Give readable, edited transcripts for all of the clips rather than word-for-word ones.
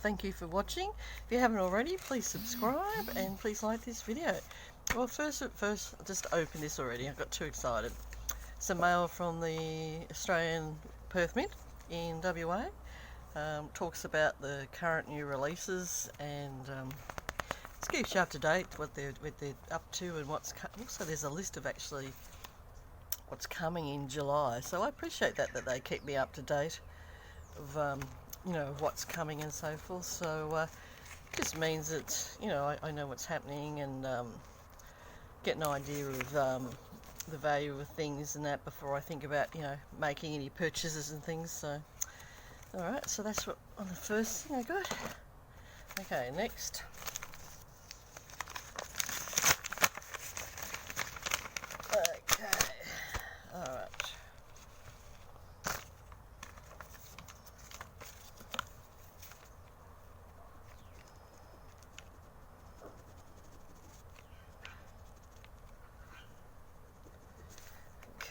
thank you for watching. If you haven't already, please subscribe and please like this video. Well, first, I just opened this already. I got too excited. Some mail from the Australian Perth Mint in WA. Talks about the current new releases and just keeps you up to date what they're up to and what's also there's a list of actually what's coming in July. So I appreciate that they keep me up to date of you know, what's coming and so forth. So it just means that, you know, I know what's happening and get an idea of the value of things and that before I think about, you know, making any purchases and things. So alright, so that's what on the first thing I got. Okay, next. Okay, alright.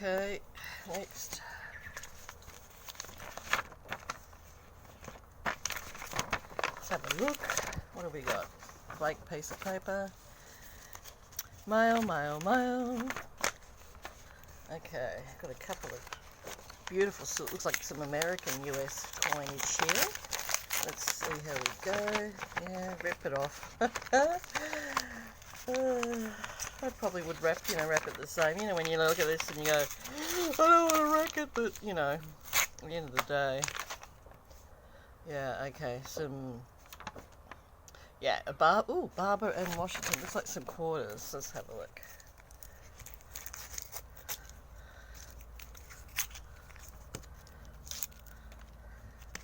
Okay, next. Let's have a look. What have we got? Blank piece of paper. Mail. Okay, got a couple of beautiful, so it looks like some American US coinage here. Let's see how we go. Yeah, rip it off. I probably would wrap it the same. You know, when you look at this and you go, I don't want to wreck it, but, you know, at the end of the day. Yeah, okay, yeah, a Barber and Washington. Looks like some quarters. Let's have a look.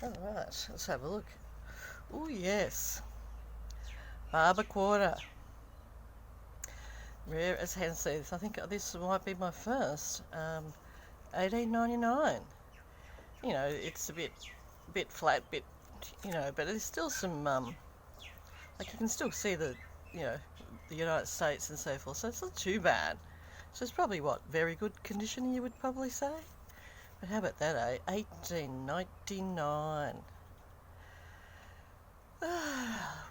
Alright, let's have a look. Oh, yes. Barber Quarter. Rare as henseeds. I think this might be my first. $18.99. You know, it's a bit flat, you know, but there's still some like you can still see the, you know, the United States and so forth. So it's not too bad. So it's probably what, very good condition, you would probably say. But how about that, eh? $18.99.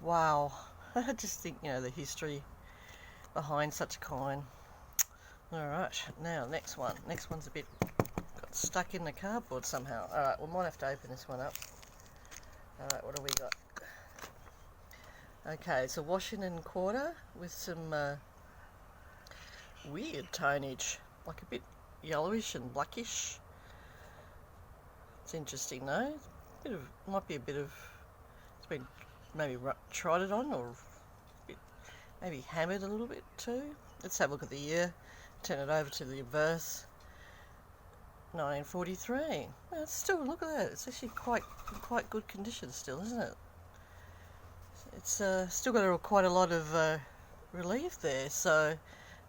Wow. I just think, you know, the history behind such a coin. Alright, now next one. Next one's a bit got stuck in the cardboard somehow. Alright, we might have to open this one up. Alright, what do we got? Okay, it's a Washington quarter with some weird tonage, like a bit yellowish and blackish. It's interesting though. Might be a bit of, it's been maybe trodden on or maybe hammered a little bit too. Let's have a look at the year. Turn it over to the Obverse. 1943. Well, it's still, look at that. It's actually quite good condition still, isn't it? It's still got quite a lot of relief there. So,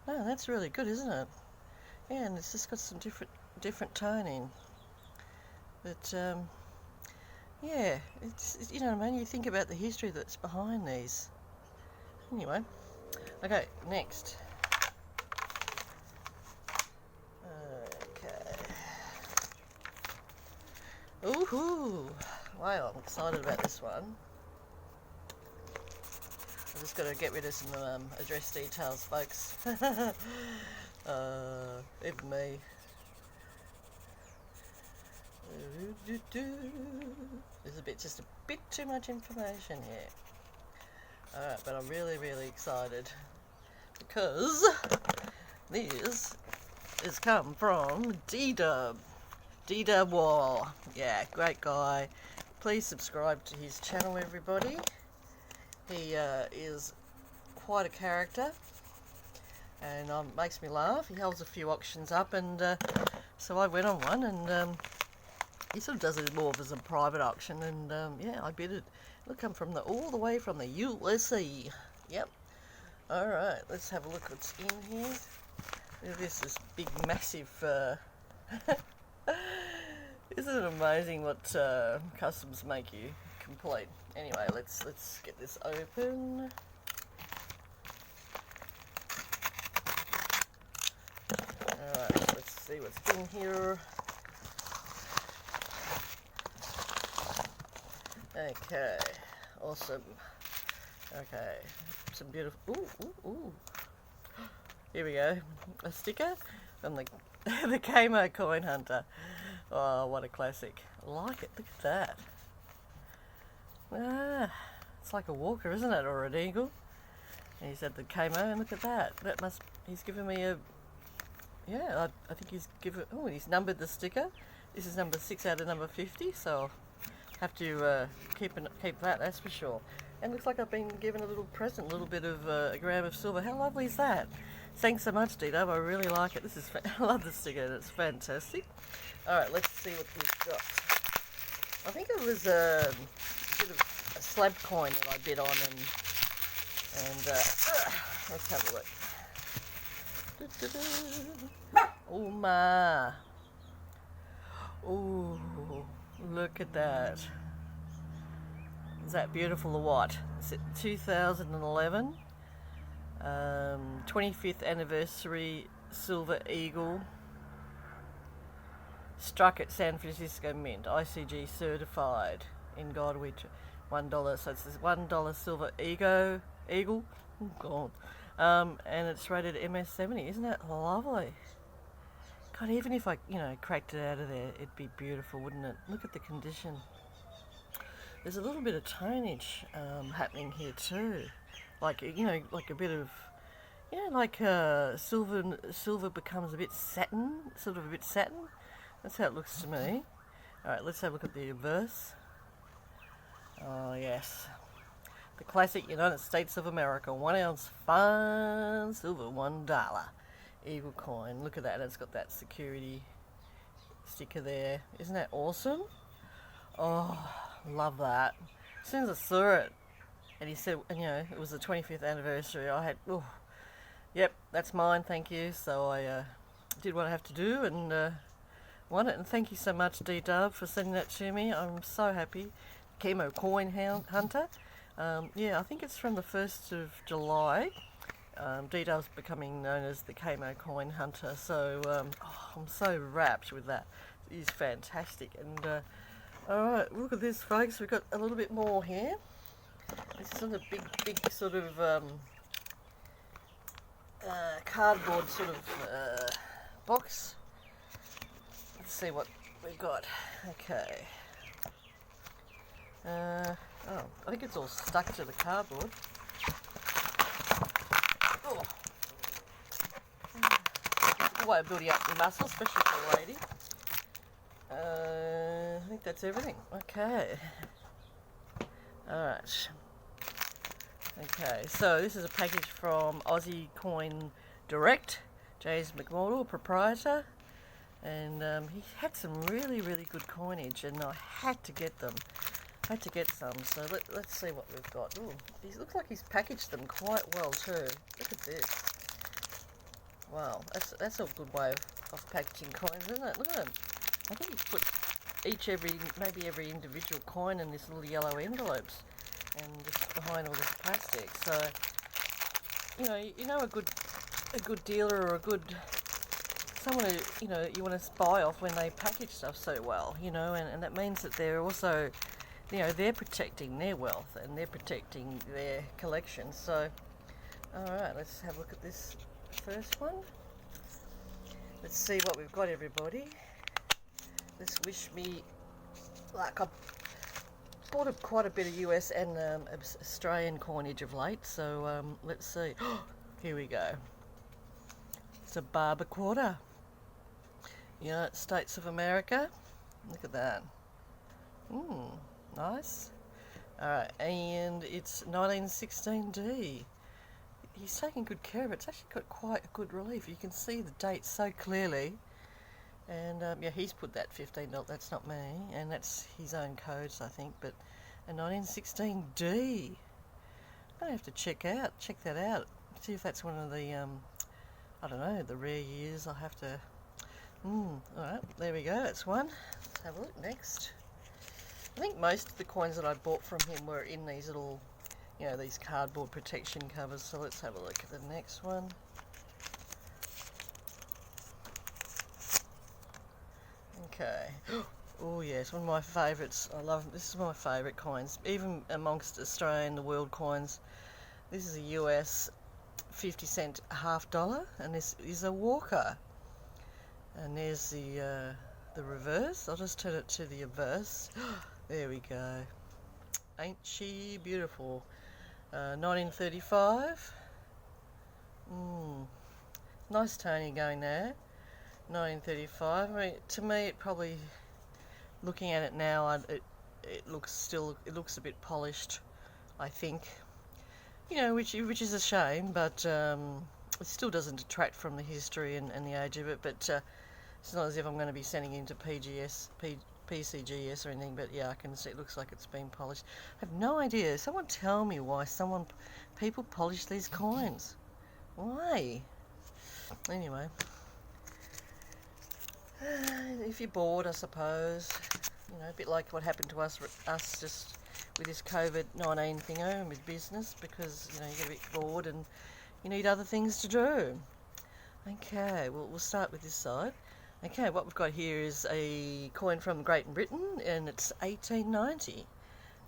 no, that's really good, isn't it? Yeah, and it's just got some different toning. But yeah, it's, you know what I mean. You think about the history that's behind these. Anyway. Okay, next. Okay. Ooh, wow, I'm excited about this one. I've just got to get rid of some address details, folks. Even me. There's just a bit too much information here. Alright, but I'm really excited because this has come from D-Dub Wall. Yeah, great guy. Please subscribe to his channel, everybody. He is quite a character and makes me laugh. He holds a few auctions up, and so I went on one, and he sort of does it more as a private auction, and yeah, I bid it. It'll come from all the way from the USA. Yep. Alright, let's have a look what's in here. This is big, massive. Isn't it amazing what customs make you complete? Anyway, let's get this open. Alright, let's see what's in here. Okay, Awesome. Okay, some beautiful. Ooh, ooh, ooh. Here we go. A sticker from the the Camo Coin Hunter. Oh, what a classic! I like it. Look at that. Ah, it's like a walker, isn't it, or an eagle? And he's at the Camo, and look at that. That must. He's given me a. Yeah, I think he's given. Oh, he's numbered the sticker. This is number 6 out of number 50, so I'll have to keep that. That's for sure. And looks like I've been given a little present, a little bit of a gram of silver. How lovely is that? Thanks so much, D-Dub. I really like it. This is I love the sticker. It's fantastic. All right, let's see what we've got. I think it was a bit of a slab coin that I bid on, and let's have a look. Oh my! Oh, look at that! Is that beautiful or what? Is it 2011? 25th anniversary Silver Eagle. Struck at San Francisco Mint. ICG certified. In God we $1. So it's this $1 Silver Eagle. Oh God. And it's rated MS70. Isn't that lovely? God, even if I, cracked it out of there, it'd be beautiful, wouldn't it? Look at the condition. There's a little bit of tonage happening here too, like like a bit of, like silver becomes a bit satin, sort of a bit satin. That's how it looks to me. All right, let's have a look at the Obverse. Oh yes, the classic United States of America 1 ounce fine silver $1 Eagle coin. Look at that, it's got that security sticker there. Isn't that awesome? Oh, love that. As soon as I saw it, and he said, it was the 25th anniversary, I had, yep, that's mine, thank you. So I did what I have to do and won it. And thank you so much, D-Dub, for sending that to me. I'm so happy. Camo Coin Hunter. Yeah, I think it's from the 1st of July. D-Dub's becoming known as the Camo Coin Hunter. So I'm so rapt with that. He's fantastic. And alright, look at this, folks. We've got a little bit more here. This is sort of big sort of cardboard sort of box. Let's see what we've got. Okay. Oh, I think it's all stuck to the cardboard. Oh. Good way of building up your muscle, especially for a lady. I think that's everything. Okay. Alright. Okay, so this is a package from Aussie Coin Direct. James McMortal, proprietor. And he had some really good coinage, and I had to get them. I had to get some, so let's see what we've got. Ooh, he looks like he's packaged them quite well too. Look at this. Wow, that's a good way of packaging coins, isn't it? Look at them. I think he's put maybe every individual coin in this little yellow envelopes, and just behind all this plastic. So, a good dealer or a good someone who you want to buy off when they package stuff so well, and that means that they're also, they're protecting their wealth and they're protecting their collection. So, all right, let's have a look at this first one. Let's see what we've got, everybody. Let's wish me luck. I've bought quite a bit of US and Australian coinage of late, so let's see. Here we go. It's a Barber Quarter. United States of America. Look at that. Nice. Alright, and it's 1916D. He's taking good care of it. It's actually got quite a good relief. You can see the date so clearly. And yeah, he's put that $15. That's not me, and that's his own codes, I think. But a 1916D. I have to check that out. See if that's one of the I don't know, the rare years. I'll have to. Alright, there we go. That's one. Let's have a look next. I think most of the coins that I bought from him were in these little, these cardboard protection covers. So let's have a look at the next one. Okay. Oh yes, one of my favourites. I love this. Is one of my favourite coins, even amongst Australian the world coins. This is a US 50-cent $half, and this is a Walker. And there's the reverse. I'll just turn it to the obverse. There we go. Ain't she beautiful? 1935. Nice Tony going there. 1935. I mean, to me, it probably, looking at it now, it looks a bit polished, I think. You know, which is a shame, but it still doesn't detract from the history and the age of it. But it's not as if I'm going to be sending it into PCGS or anything. But yeah, I can see it looks like it's been polished. I have no idea. Someone tell me why people polish these coins. Why? Anyway, if you're bored, I suppose, you know, a bit like what happened to us just with this COVID-19 thingo with business, because, you know, you get a bit bored and you need other things to do. Okay, well, we'll start with this side. Okay, what we've got here is a coin from Great Britain, and it's 1890.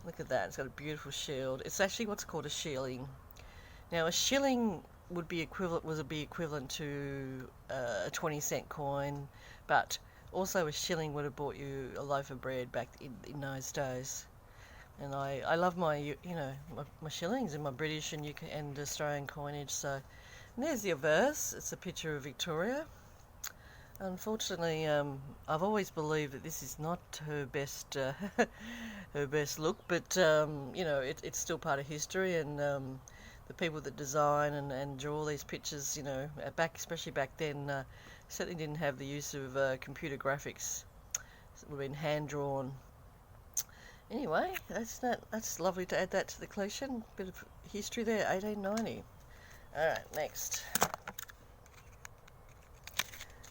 Look at that, it's got a beautiful shield. It's actually what's called a shilling. Now, a shilling would be equivalent to a 20-cent coin, but also a shilling would have bought you a loaf of bread back in those days. And I love my my shillings and my British and UK and Australian coinage. So, and there's the obverse. It's a picture of Victoria. Unfortunately, I've always believed that this is not her best her best look, but you know, it's still part of history, and the people that design and draw these pictures, you know, especially back then, certainly didn't have the use of computer graphics. It would have been hand drawn. Anyway, that's lovely to add that to the collection. Bit of history there, 1890. Alright, next.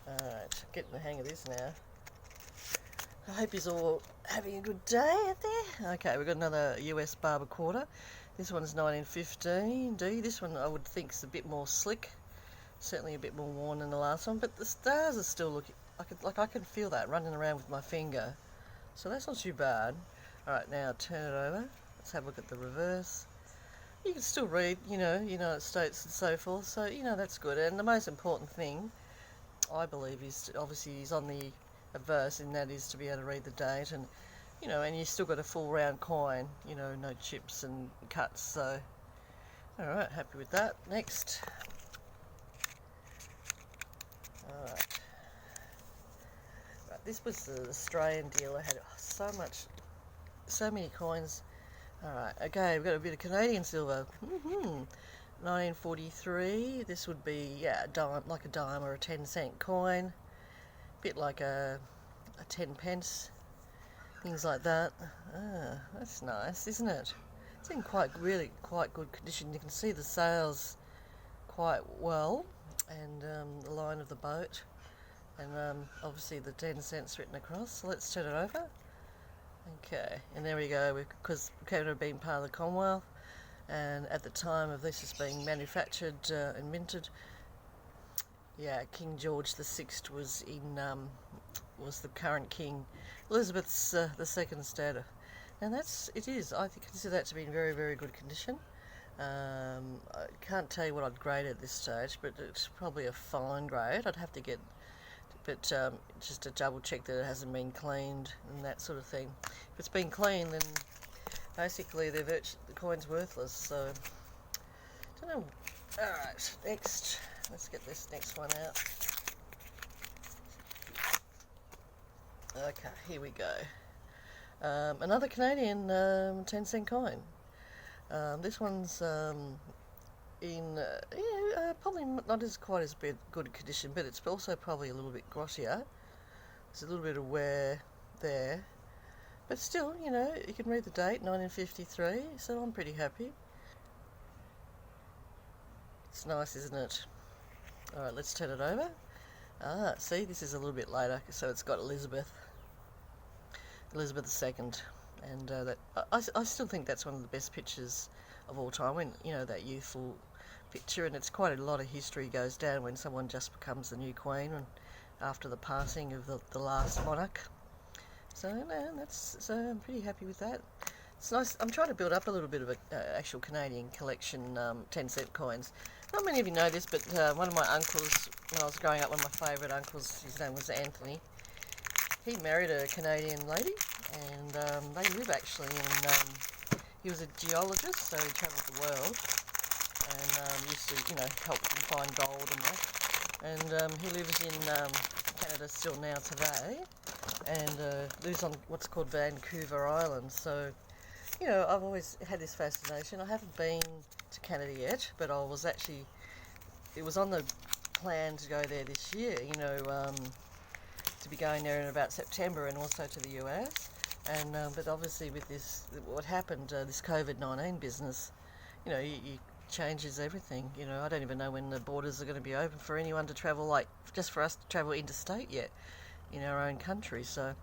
Alright, getting the hang of this now. I hope you're all having a good day out there. Okay, we've got another US Barber Quarter. This one's 1915. This one I would think is a bit more slick. Certainly a bit more worn than the last one, but the stars are still looking, I can feel that running around with my finger. So that's not too bad. Alright, now turn it over. Let's have a look at the reverse. You can still read, you know, United States and so forth, so, you know, that's good. And the most important thing, I believe, is obviously he's on the obverse, and that is to be able to read the date, and, you know, and you still got a full round coin, you know, no chips and cuts, so, alright, happy with that. Next. Alright. Right, this was the Australian deal. I had so many coins. Alright, okay, we've got a bit of Canadian silver. 1943. This would be, yeah, a dime, like a dime or a 10-cent coin. Bit like a 10 pence. Things like that. Ah, that's nice, isn't it? It's in really quite good condition. You can see the sails quite well, and the line of the boat, and obviously the 10 cents written across. So let's turn it over. Okay, and there we go, because Canada being part of the Commonwealth, and at the time of this is being manufactured and minted, yeah, King George VI was the current king. Elizabeth's the second's dad, and I consider that to be in very, very good condition. I can't tell you what I'd grade at this stage, but it's probably a fine grade. I'd have to get, but just to double check that it hasn't been cleaned and that sort of thing. If it's been cleaned, then basically the coin's worthless. So, don't know. All right, next, let's get this next one out. Okay, here we go. Another Canadian 10-cent coin. This one's probably not quite as good condition, but it's also probably a little bit glossier. There's a little bit of wear there, but still, you know, you can read the date, 1953, so I'm pretty happy. It's nice, isn't it? Alright, let's turn it over. Ah, see, this is a little bit later, so it's got Elizabeth II, and that I still think that's one of the best pictures of all time, when, you know, that youthful picture, and it's quite a lot of history goes down when someone just becomes the new queen and after the passing of the last monarch. So I'm pretty happy with that. It's nice. I'm trying to build up a little bit of an actual Canadian collection, 10-cent coins. Not many of you know this, but one of my uncles, when I was growing up, one of my favourite uncles, his name was Anthony. He married a Canadian lady, and they live actually in. He was a geologist, so he travelled the world, and used to, help them find gold and that. And he lives in Canada still now today, and lives on what's called Vancouver Island. So, I've always had this fascination. I haven't been to Canada yet, but it was on the plan to go there this year, to be going there in about September, and also to the US. And but obviously with what happened, this COVID-19 business, you changes everything. I don't even know when the borders are going to be open for anyone to travel, just for us to travel interstate yet in our own country. So,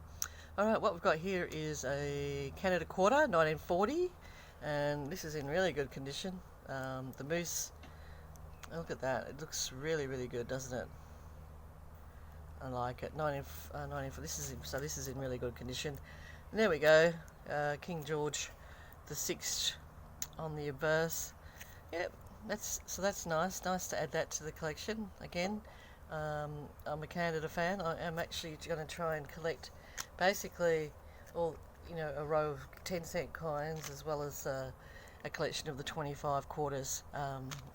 all right, what we've got here is a Canada quarter, 1940, and this is in really good condition. The moose, look at that, it looks really, really good, doesn't it? I like it. 1940. This is in really good condition. And there we go, King George the VI on the Obverse. Yep, that's nice. Nice to add that to the collection. Again, I'm a Canada fan. I am actually going to try and collect basically all, a row of 10-cent coins, as well as a collection of the 25 quarters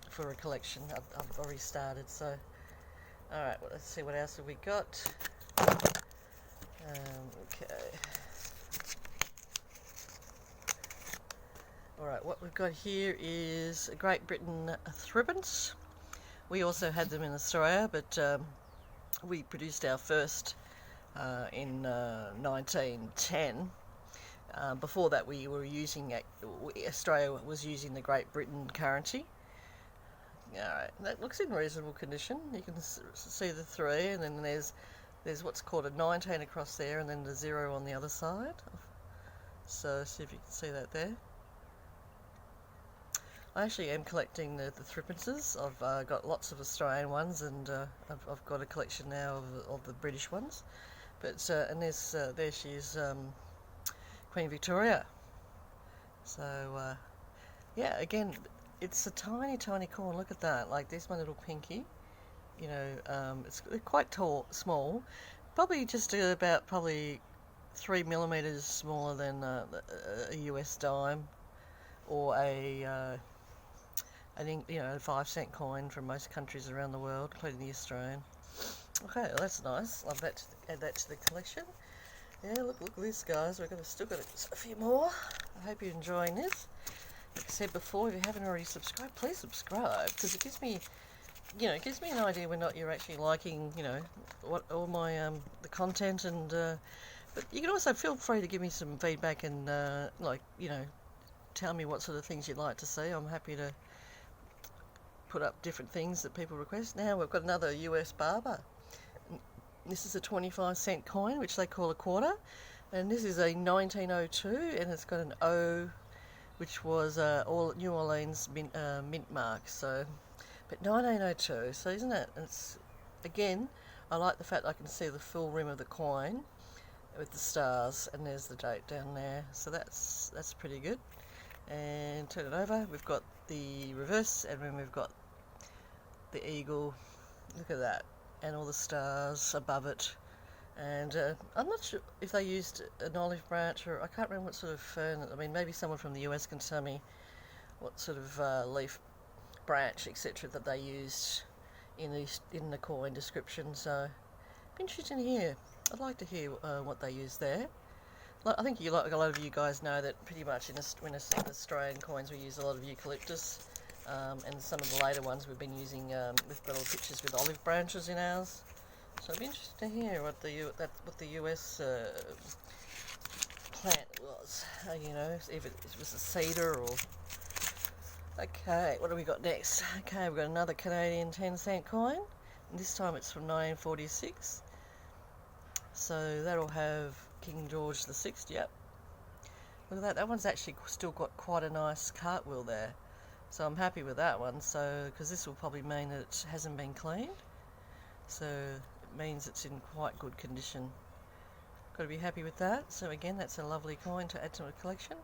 for a collection. I've already started. So, all right. Well, let's see what else have we got. Okay. Alright, what we've got here is Great Britain threepence. We also had them in Australia, but we produced our first in 1910. Before that, Australia was using the Great Britain currency. Alright, that looks in reasonable condition. You can see the 3, and then there's what's called a 19 across there, and then the 0 on the other side. So see if you can see that there. I actually am collecting the threepences. I've got lots of Australian ones, and I've got a collection now of the British ones. But and there she is, Queen Victoria. So yeah, again, it's a tiny coin. Look at that. Like, there's my little pinky. It's quite small, probably just about 3 millimeters smaller than a US dime, or a 5-cent coin from most countries around the world, including the Australian. Okay, well, that's nice. Love that. Add that to the collection. Yeah, look at this, guys. We've still got a few more. I hope you're enjoying this. Like I said before, if you haven't already subscribed, please subscribe, because it gives me, an idea whether or not you're actually liking, what all my the content, and but you can also feel free to give me some feedback and tell me what sort of things you'd like to see. I'm happy to put up different things that people request. Now we've got another US Barber. This is a 25-cent coin, which they call a quarter, and this is a 1902, and it's got an O, which was all New Orleans mint mark. So, but 1902. So isn't it? It's, again, I like the fact I can see the full rim of the coin with the stars, and there's the date down there. So that's pretty good. And turn it over. We've got the reverse, and then we've got the eagle. Look at that, and all the stars above it. And I'm not sure if they used an olive branch, or I can't remember what sort of fern. I mean, maybe someone from the US can tell me what sort of leaf, branch, etc. that they used in the coin description. So, be interesting to hear. I'd like to hear what they used there. I think a lot of you guys know that pretty much in Australian coins we use a lot of eucalyptus, and some of the later ones we've been using, we've got all pictures with olive branches in ours. So it'd be interesting to hear what the US plant was, if it was a cedar or... Okay, what do we got next? Okay, we've got another Canadian 10-cent coin, and this time it's from 1946. So that'll have King George the VI, yep. Look at that, that one's actually still got quite a nice cartwheel there. So I'm happy with that one, because this will probably mean that it hasn't been cleaned. So it means it's in quite good condition. Got to be happy with that. So again, that's a lovely coin to add to a collection.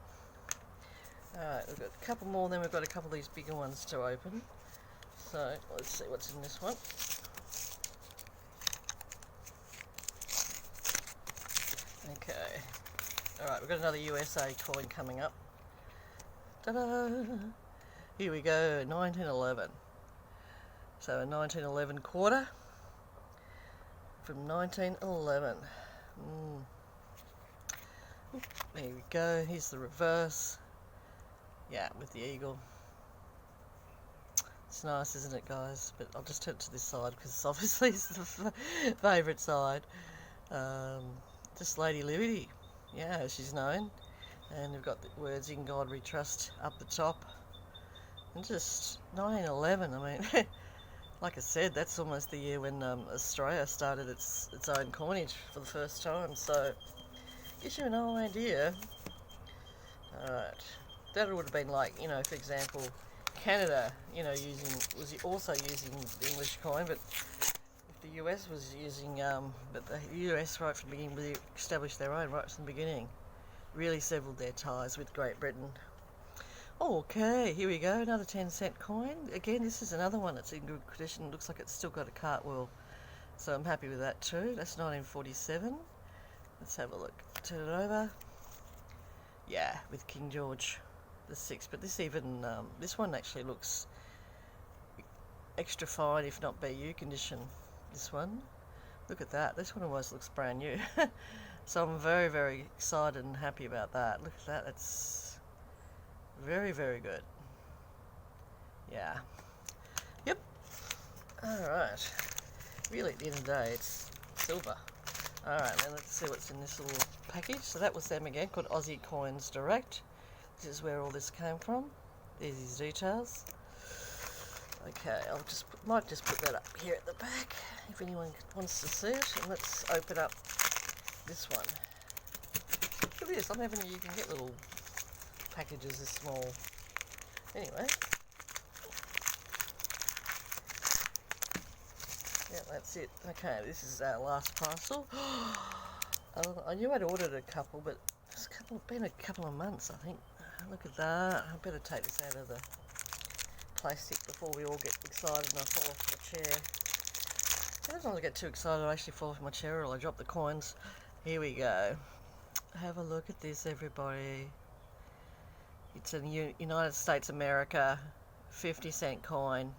Alright, we've got a couple more, then we've got a couple of these bigger ones to open. So let's see what's in this one. Okay. Alright, we've got another USA coin coming up. Ta-da! Here we go, 1911. So a 1911 quarter from 1911. There we go, here's the reverse. Yeah, with the eagle. It's nice, isn't it, guys? But I'll just turn it to this side because obviously it's the favourite side. Just Lady Liberty. Yeah, as she's known. And we've got the words "In God We Trust" up the top. And just 1911, I mean, like I said, that's almost the year when Australia started its own coinage for the first time. So, gives you an idea. Alright. That would have been like, you know, for example, Canada, you know, was also using the English coin, but if the US was using, but the US right from the beginning really established their own right from the beginning. Really severed their ties with Great Britain. Okay, here we go, another 10-cent coin. Again, this is another one that's in good condition. Looks like it's still got a cartwheel, so I'm happy with that too. That's 1947. Let's have a look. Turn it over. Yeah, with King George VI. But this even, this one actually looks extra fine, if not BU condition. This one. Look at that. This one almost looks brand new. So I'm very, very excited and happy about that. Look at that. That's very, very good. Yeah. Yep. Alright. Really, at the end of the day, it's silver. Alright, then let's see what's in this little package. So that was them again, called Aussie Coins Direct. This is where all this came from. There's his details. Okay, might just put that up here at the back if anyone wants to see it. And let's open up this one. Look at this. You can get little packages this small. Anyway. Yeah, that's it. Okay, this is our last parcel. I knew I'd ordered a couple, but it's been a couple of months, I think. Look at that. I better take this out of the plastic before we all get excited and I fall off my chair. Every time I get too excited, I actually fall off my chair or I drop the coins. Here we go. Have a look at this, everybody. It's a United States America 50-cent coin.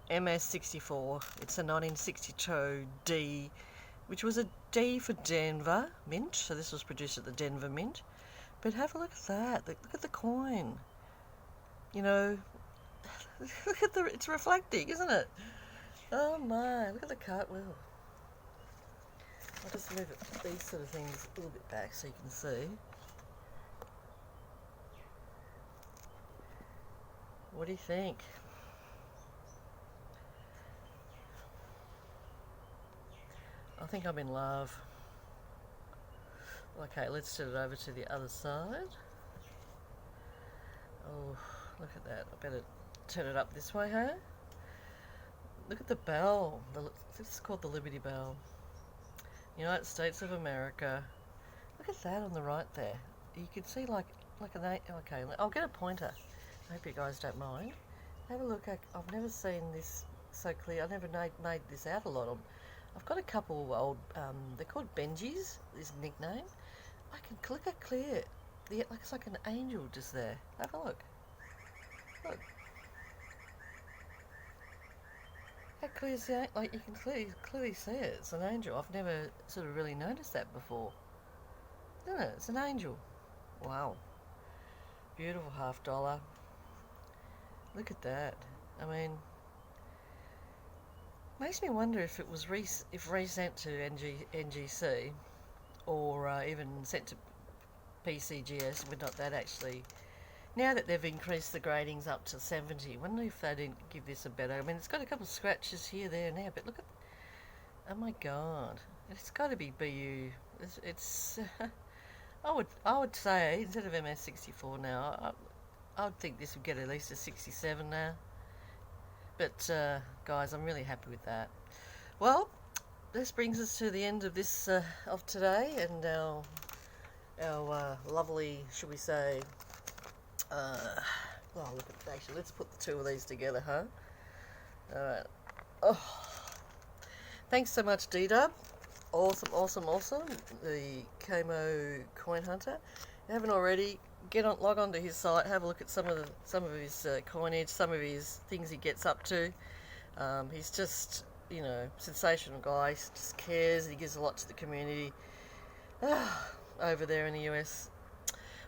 MS64. It's a 1962 D, which was a D for Denver Mint. So this was produced at the Denver Mint. But have a look at that. Look at the coin. You know, look at it's reflecting, isn't it? Oh my, look at the cartwheel. I'll just move these sort of things a little bit back so you can see. What do you think? I think I'm in love. Okay, let's turn it over to the other side. Oh, look at that. I better turn it up this way, huh? Look at the bell. This is called the Liberty Bell. United States of America. Look at that on the right there. You can see like an eight. Okay, I'll get a pointer. I hope you guys don't mind. Have a look. I've never seen this so clear. I never made this out a lot. I've got a couple of old. They're called Benjis. This nickname. I can look at clear. It's like an angel just there. Have a look. Look. How clear is that? Like you can clearly see it. It's an angel. I've never sort of really noticed that before. Isn't it? It's an angel. Wow. Beautiful $50. Look at that. I mean, makes me wonder if it was resent to NGC or even sent to PCGS. Would not that actually? Now that they've increased the gradings up to 70, I wonder if they didn't give this a better. I mean, it's got a couple of scratches here, there, and there, but look at. Oh my God! It's got to be BU. It's I would say instead of MS64 now, I would think this would get at least a 67 now. But guys, I'm really happy with that. Well, this brings us to the end of this of today, and our lovely, should we say, oh, look at, actually, let's put the two of these together, huh? Alright. Oh, thanks so much, D-Dub. Awesome, awesome, awesome. The Camo Coin Hunter. If you haven't already, log on to his site, have a look at some of his coinage, some of his things he gets up to. He's just, you know, sensational guy. He just cares. He gives a lot to the community over there in the US.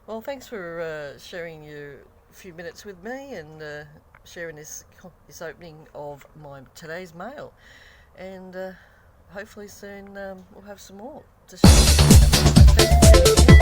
Well, thanks for sharing your few minutes with me and sharing this opening of today's mail. And hopefully soon we'll have some more to share.